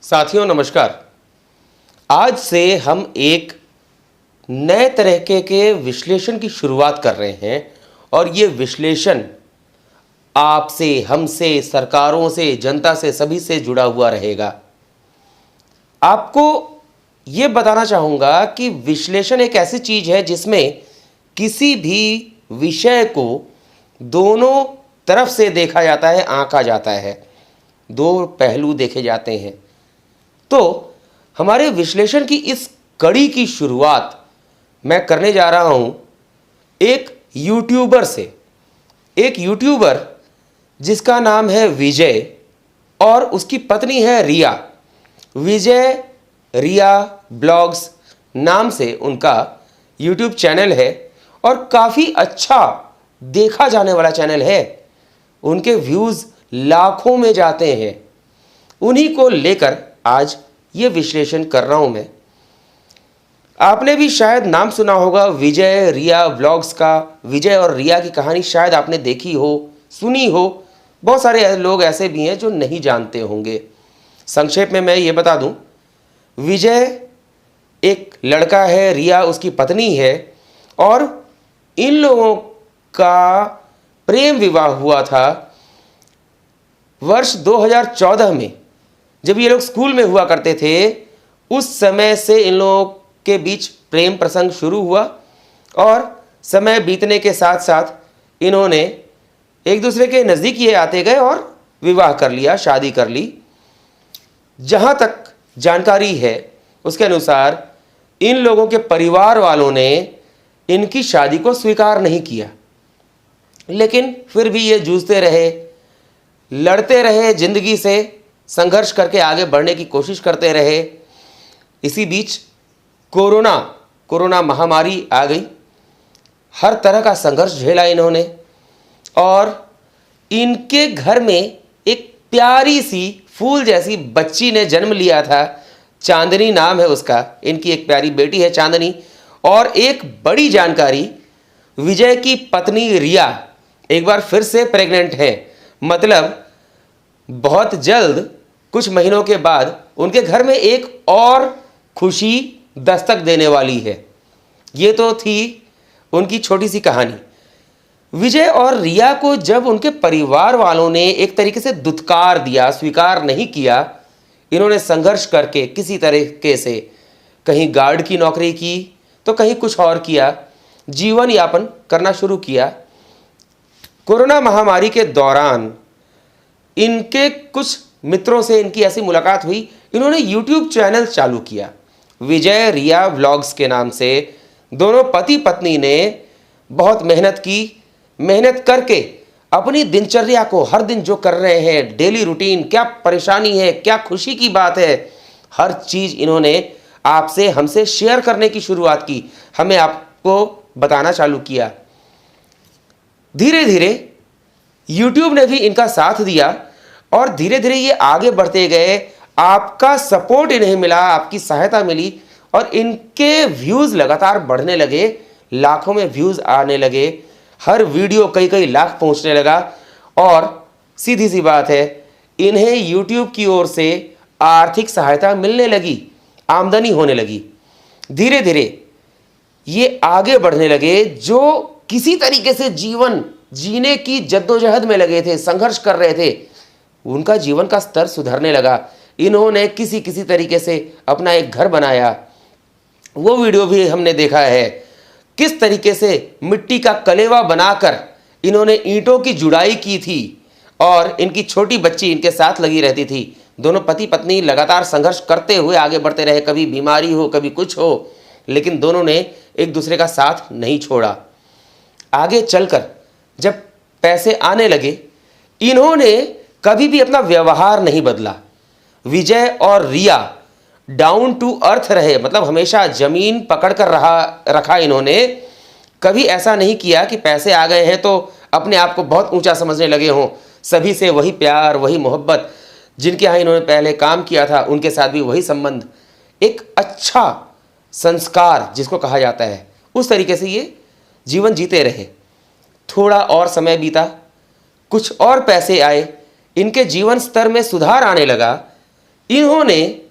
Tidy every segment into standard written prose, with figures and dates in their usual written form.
साथियों नमस्कार। आज से हम एक नए तरीके के विश्लेषण की शुरुआत कर रहे हैं और ये विश्लेषण आपसे, हमसे, सरकारों से, जनता से, सभी से जुड़ा हुआ रहेगा। आपको ये बताना चाहूँगा कि विश्लेषण एक ऐसी चीज़ है जिसमें किसी भी विषय को दोनों तरफ से देखा जाता है, आंका जाता है, दो पहलू देखे जाते हैं। तो हमारे विश्लेषण की इस कड़ी की शुरुआत मैं करने जा रहा हूं एक यूट्यूबर से। एक यूट्यूबर जिसका नाम है विजय और उसकी पत्नी है रिया। विजय रिया ब्लॉग्स नाम से उनका यूट्यूब चैनल है और काफ़ी अच्छा देखा जाने वाला चैनल है। उनके व्यूज़ लाखों में जाते हैं। उन्हीं को लेकर आज ये विश्लेषण कर रहा हूं मैं। आपने भी शायद नाम सुना होगा विजय रिया व्लॉग्स का। विजय और रिया की कहानी शायद आपने देखी हो, सुनी हो। बहुत सारे लोग ऐसे भी हैं जो नहीं जानते होंगे। संक्षेप में मैं ये बता दूं, विजय एक लड़का है, रिया उसकी पत्नी है और इन लोगों का प्रेम विवाह हुआ था वर्ष 2014 में। जब ये लोग स्कूल में हुआ करते थे उस समय से इन लोगों के बीच प्रेम प्रसंग शुरू हुआ और समय बीतने के साथ साथ इन्होंने एक दूसरे के नज़दीक ये आते गए और विवाह कर लिया, शादी कर ली। जहाँ तक जानकारी है उसके अनुसार इन लोगों के परिवार वालों ने इनकी शादी को स्वीकार नहीं किया, लेकिन फिर भी ये जूझते रहे, लड़ते रहे, जिंदगी से संघर्ष करके आगे बढ़ने की कोशिश करते रहे। इसी बीच कोरोना महामारी आ गई। हर तरह का संघर्ष झेला इन्होंने और इनके घर में एक प्यारी सी फूल जैसी बच्ची ने जन्म लिया था। चांदनी नाम है उसका। इनकी एक प्यारी बेटी है चांदनी। और एक बड़ी जानकारी, विजय की पत्नी रिया एक बार फिर से प्रेग्नेंट है। मतलब बहुत जल्द, कुछ महीनों के बाद उनके घर में एक और खुशी दस्तक देने वाली है। ये तो थी उनकी छोटी सी कहानी। विजय और रिया को जब उनके परिवार वालों ने एक तरीके से दुत्कार दिया, स्वीकार नहीं किया, इन्होंने संघर्ष करके किसी तरीके से कहीं गार्ड की नौकरी की तो कहीं कुछ और किया, जीवन यापन करना शुरू किया। कोरोना महामारी के दौरान इनके कुछ मित्रों से इनकी ऐसी मुलाकात हुई, इन्होंने यूट्यूब चैनल चालू किया विजय रिया व्लॉग्स के नाम से। दोनों पति पत्नी ने बहुत मेहनत की। मेहनत करके अपनी दिनचर्या को, हर दिन जो कर रहे हैं, डेली रूटीन, क्या परेशानी है, क्या खुशी की बात है, हर चीज़ इन्होंने आपसे, हमसे शेयर करने की शुरुआत की, हमें आपको बताना चालू किया। धीरे धीरे यूट्यूब ने भी इनका साथ दिया और धीरे धीरे ये आगे बढ़ते गए। आपका सपोर्ट इन्हें मिला, आपकी सहायता मिली और इनके व्यूज़ लगातार बढ़ने लगे। लाखों में व्यूज़ आने लगे। हर वीडियो कई कई लाख पहुंचने लगा और सीधी सी बात है, इन्हें यूट्यूब की ओर से आर्थिक सहायता मिलने लगी, आमदनी होने लगी। धीरे धीरे ये आगे बढ़ने लगे। जो किसी तरीके से जीवन जीने की जद्दोजहद में लगे थे, संघर्ष कर रहे थे, उनका जीवन का स्तर सुधरने लगा। इन्होंने किसी तरीके से अपना एक घर बनाया। वो वीडियो भी हमने देखा है, किस तरीके से मिट्टी का कलेवा बनाकर इन्होंने ईंटों की जुड़ाई की थी और इनकी छोटी बच्ची इनके साथ लगी रहती थी। दोनों पति पत्नी लगातार संघर्ष करते हुए आगे बढ़ते रहे। कभी बीमारी हो, कभी कुछ हो, लेकिन दोनों ने एक दूसरे का साथ नहीं छोड़ा। आगे चलकर जब पैसे आने लगे, इन्होंने कभी भी अपना व्यवहार नहीं बदला। विजय और रिया डाउन टू अर्थ रहे, मतलब हमेशा जमीन पकड़ कर रखा इन्होंने। कभी ऐसा नहीं किया कि पैसे आ गए हैं तो अपने आप को बहुत ऊंचा समझने लगे हों। सभी से वही प्यार, वही मोहब्बत, जिनके यहाँ इन्होंने पहले काम किया था उनके साथ भी वही संबंध, एक अच्छा संस्कार जिसको कहा जाता है, उस तरीके से ये जीवन जीते रहे। थोड़ा और समय बीता, कुछ और पैसे आए, इनके जीवन स्तर में सुधार आने लगा। इन्होंने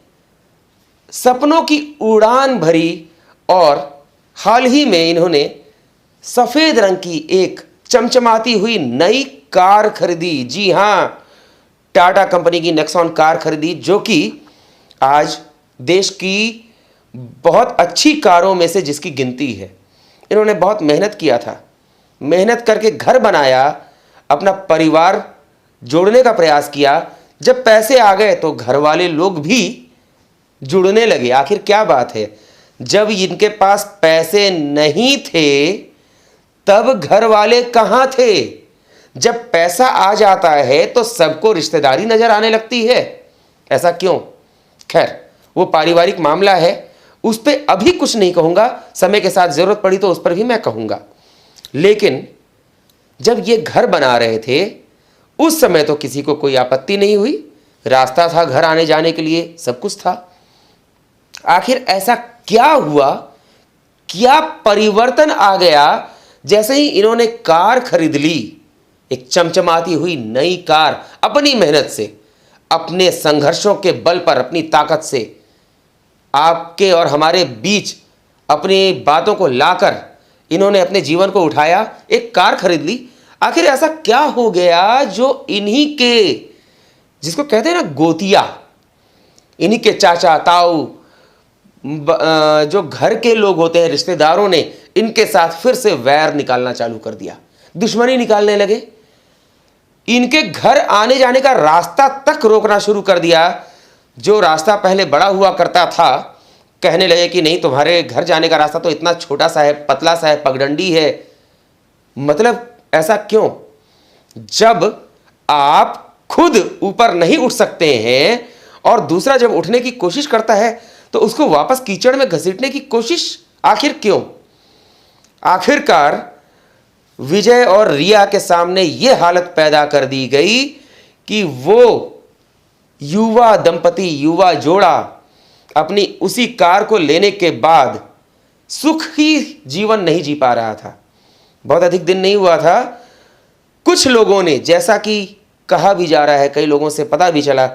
सपनों की उड़ान भरी और हाल ही में इन्होंने सफेद रंग की एक चमचमाती हुई नई कार खरीदी। जी हां, टाटा कंपनी की नेक्सॉन कार खरीदी, जो कि आज देश की बहुत अच्छी कारों में से जिसकी गिनती है। इन्होंने बहुत मेहनत किया था, मेहनत करके घर बनाया, अपना परिवार जोड़ने का प्रयास किया। जब पैसे आ गए तो घर वाले लोग भी जुड़ने लगे। आखिर क्या बात है, जब इनके पास पैसे नहीं थे तब घर वाले कहां थे? जब पैसा आ जाता है तो सबको रिश्तेदारी नजर आने लगती है। ऐसा क्यों? खैर, वो पारिवारिक मामला है, उस पर अभी कुछ नहीं कहूंगा, समय के साथ जरूरत पड़ी तो उस पर भी मैं कहूंगा। लेकिन जब ये घर बना रहे थे उस समय तो किसी को कोई आपत्ति नहीं हुई, रास्ता था घर आने जाने के लिए, सब कुछ था। आखिर ऐसा क्या हुआ, क्या परिवर्तन आ गया जैसे ही इन्होंने कार खरीद ली? एक चमचमाती हुई नई कार, अपनी मेहनत से, अपने संघर्षों के बल पर, अपनी ताकत से आपके और हमारे बीच अपनी बातों को लाकर इन्होंने अपने जीवन को उठाया, एक कार खरीद ली। आखिर ऐसा क्या हो गया जो इन्हीं के, जिसको कहते हैं ना गोतिया, इन्हीं के चाचा ताऊ, जो घर के लोग होते हैं, रिश्तेदारों ने इनके साथ फिर से वैर निकालना चालू कर दिया, दुश्मनी निकालने लगे, इनके घर आने जाने का रास्ता तक रोकना शुरू कर दिया। जो रास्ता पहले बड़ा हुआ करता था, कहने लगे कि नहीं, तुम्हारे घर जाने का रास्ता तो इतना छोटा सा है, पतला सा है, पगडंडी है। मतलब ऐसा क्यों? जब आप खुद ऊपर नहीं उठ सकते हैं और दूसरा जब उठने की कोशिश करता है तो उसको वापस कीचड़ में घसीटने की कोशिश, आखिर क्यों? आखिरकार विजय और रिया के सामने यह हालत पैदा कर दी गई कि वो युवा दंपति, युवा जोड़ा अपनी उसी कार को लेने के बाद सुखी जीवन नहीं जी पा रहा था। बहुत अधिक दिन नहीं हुआ था, कुछ लोगों ने, जैसा कि कहा भी जा रहा है, कई लोगों से पता भी चला,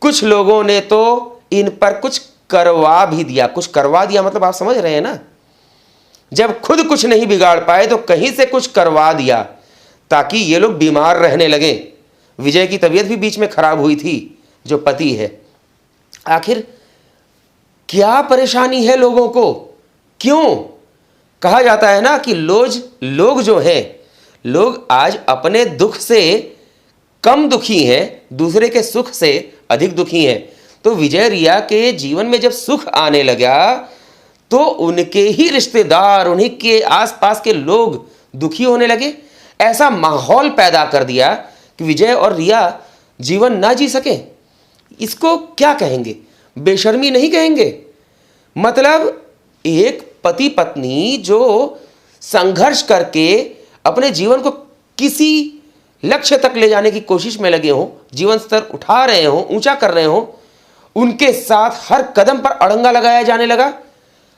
कुछ लोगों ने तो इन पर कुछ करवा भी दिया। कुछ करवा दिया मतलब आप समझ रहे हैं ना, जब खुद कुछ नहीं बिगाड़ पाए तो कहीं से कुछ करवा दिया ताकि ये लोग बीमार रहने लगे। विजय की तबीयत भी बीच में खराब हुई थी, जो पति है। आखिर क्या परेशानी है लोगों को? क्यों? कहा जाता है ना कि लोग जो हैं, लोग आज अपने दुख से कम दुखी हैं, दूसरे के सुख से अधिक दुखी हैं। तो विजय रिया के जीवन में जब सुख आने लगा तो उनके ही रिश्तेदार, उन्हीं के आसपास के लोग दुखी होने लगे। ऐसा माहौल पैदा कर दिया कि विजय और रिया जीवन ना जी सके। इसको क्या कहेंगे? बेशर्मी नहीं कहेंगे। मतलब एक पति पत्नी जो संघर्ष करके अपने जीवन को किसी लक्ष्य तक ले जाने की कोशिश में लगे हों, जीवन स्तर उठा रहे हों, ऊंचा कर रहे हों, उनके साथ हर कदम पर अड़ंगा लगाया जाने लगा।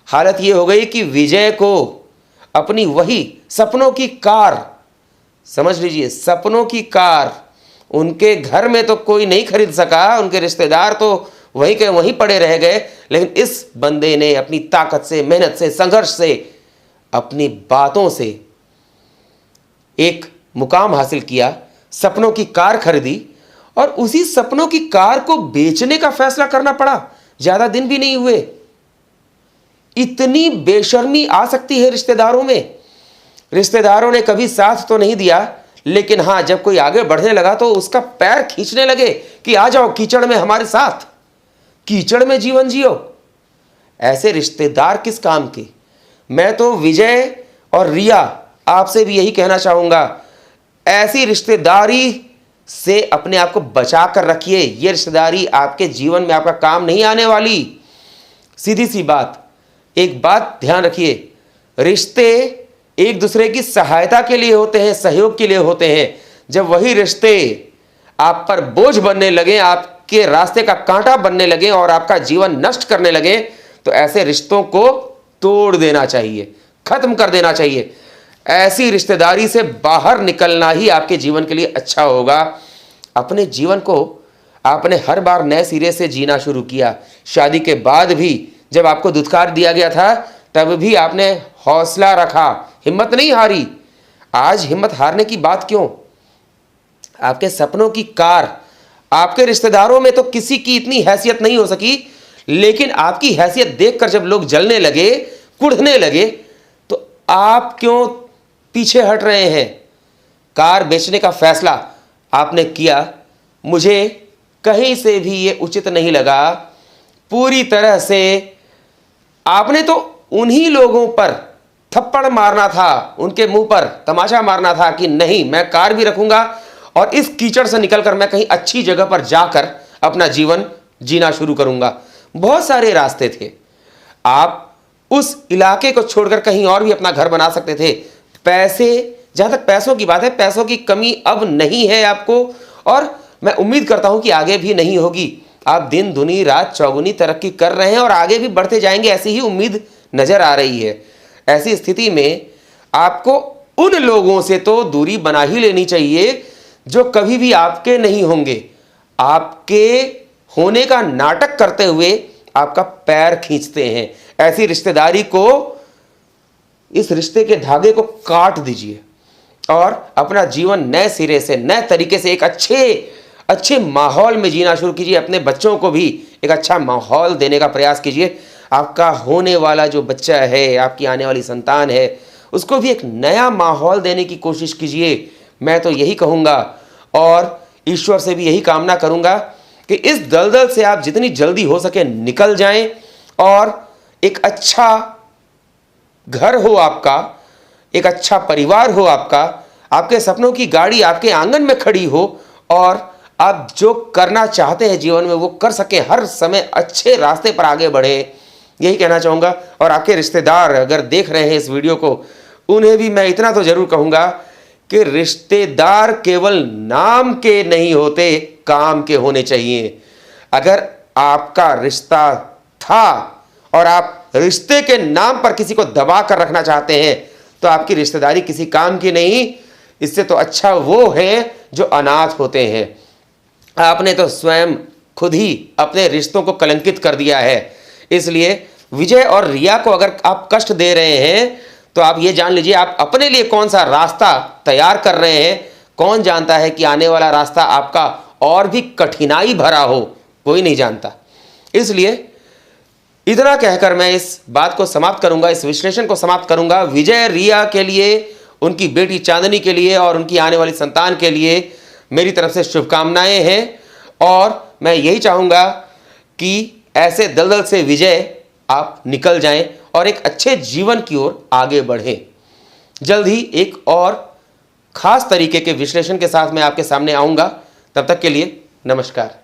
हालत यह हो गई कि विजय को अपनी वही सपनों की कार, समझ लीजिए सपनों की कार, उनके घर में तो कोई नहीं खरीद सका, उनके रिश्तेदार तो वहीं के वहीं पड़े रह गए, लेकिन इस बंदे ने अपनी ताकत से, मेहनत से, संघर्ष से, अपनी बातों से एक मुकाम हासिल किया, सपनों की कार खरीदी और उसी सपनों की कार को बेचने का फैसला करना पड़ा। ज्यादा दिन भी नहीं हुए। इतनी बेशर्मी आ सकती है रिश्तेदारों में। रिश्तेदारों ने कभी साथ तो नहीं दिया, लेकिन हां, जब कोई आगे बढ़ने लगा तो उसका पैर खींचने लगे कि आ जाओ कीचड़ में हमारे साथ, कीचड़ में जीवन जियो। ऐसे रिश्तेदार किस काम के? मैं तो विजय और रिया आपसे भी यही कहना चाहूंगा, ऐसी रिश्तेदारी से अपने आप को बचा कर रखिए। यह रिश्तेदारी आपके जीवन में आपका काम नहीं आने वाली। सीधी सी बात, एक बात ध्यान रखिए, रिश्ते एक दूसरे की सहायता के लिए होते हैं, सहयोग के लिए होते हैं। जब वही रिश्ते आप पर बोझ बनने लगे, आपके रास्ते का कांटा बनने लगे और आपका जीवन नष्ट करने लगे, तो ऐसे रिश्तों को तोड़ देना चाहिए, खत्म कर देना चाहिए। ऐसी रिश्तेदारी से बाहर निकलना ही आपके जीवन के लिए अच्छा होगा। अपने जीवन को आपने हर बार नए सिरे से जीना शुरू किया। शादी के बाद भी जब आपको दुत्कार दिया गया था तब भी आपने हौसला रखा, हिम्मत नहीं हारी। आज हिम्मत हारने की बात क्यों? आपके सपनों की कार, आपके रिश्तेदारों में तो किसी की इतनी हैसियत नहीं हो सकी, लेकिन आपकी हैसियत देखकर जब लोग जलने लगे, कुढ़ने लगे, तो आप क्यों पीछे हट रहे हैं? कार बेचने का फैसला आपने किया, मुझे कहीं से भी ये उचित नहीं लगा। पूरी तरह से आपने तो उन्हीं लोगों पर थप्पड़ मारना था, उनके मुंह पर तमाचा मारना था कि नहीं, मैं कार भी रखूंगा और इस कीचड़ से निकलकर मैं कहीं अच्छी जगह पर जाकर अपना जीवन जीना शुरू करूंगा। बहुत सारे रास्ते थे। आप उस इलाके को छोड़कर कहीं और भी अपना घर बना सकते थे। पैसे, जहां तक पैसों की बात है, पैसों की कमी अब नहीं है आपको, और मैं उम्मीद करता हूं कि आगे भी नहीं होगी। आप दिन दुनी रात चौगुनी तरक्की कर रहे हैं और आगे भी बढ़ते जाएंगे, ऐसी ही उम्मीद नजर आ रही है। ऐसी स्थिति में आपको उन लोगों से तो दूरी बना ही लेनी चाहिए जो कभी भी आपके नहीं होंगे, आपके होने का नाटक करते हुए आपका पैर खींचते हैं। ऐसी रिश्तेदारी को, इस रिश्ते के धागे को काट दीजिए और अपना जीवन नए सिरे से, नए तरीके से, एक अच्छे माहौल में जीना शुरू कीजिए। अपने बच्चों को भी एक अच्छा माहौल देने का प्रयास कीजिए। आपका होने वाला जो बच्चा है, आपकी आने वाली संतान है, उसको भी एक नया माहौल देने की कोशिश कीजिए। मैं तो यही कहूँगा और ईश्वर से भी यही कामना करूँगा कि इस दलदल से आप जितनी जल्दी हो सके निकल जाएं और एक अच्छा घर हो आपका, एक अच्छा परिवार हो आपका, आपके सपनों की गाड़ी आपके आंगन में खड़ी हो और आप जो करना चाहते हैं जीवन में वो कर सकें, हर समय अच्छे रास्ते पर आगे बढ़े, यही कहना चाहूँगा। और आपके रिश्तेदार अगर देख रहे हैं इस वीडियो को, उन्हें भी मैं इतना तो ज़रूर कहूँगा कि रिश्तेदार केवल नाम के नहीं होते, काम के होने चाहिए। अगर आपका रिश्ता था और आप रिश्ते के नाम पर किसी को दबा कर रखना चाहते हैं तो आपकी रिश्तेदारी किसी काम की नहीं। इससे तो अच्छा वो है जो अनाथ होते हैं। आपने तो स्वयं खुद ही अपने रिश्तों को कलंकित कर दिया है। इसलिए विजय और रिया को अगर आप कष्ट दे रहे हैं तो आप ये जान लीजिए आप अपने लिए कौन सा रास्ता तैयार कर रहे हैं। कौन जानता है कि आने वाला रास्ता आपका और भी कठिनाई भरा हो, कोई नहीं जानता। इसलिए इतना कहकर मैं इस बात को समाप्त करूंगा, इस विश्लेषण को समाप्त करूंगा। विजय रिया के लिए, उनकी बेटी चांदनी के लिए और उनकी आने वाली संतान के लिए मेरी तरफ से शुभकामनाएं हैं और मैं यही चाहूँगा कि ऐसे दलदल से विजय आप निकल जाएं और एक अच्छे जीवन की ओर आगे बढ़ें। जल्द ही एक और ख़ास तरीके के विश्लेषण के साथ मैं आपके सामने आऊँगा। तब तक के लिए नमस्कार।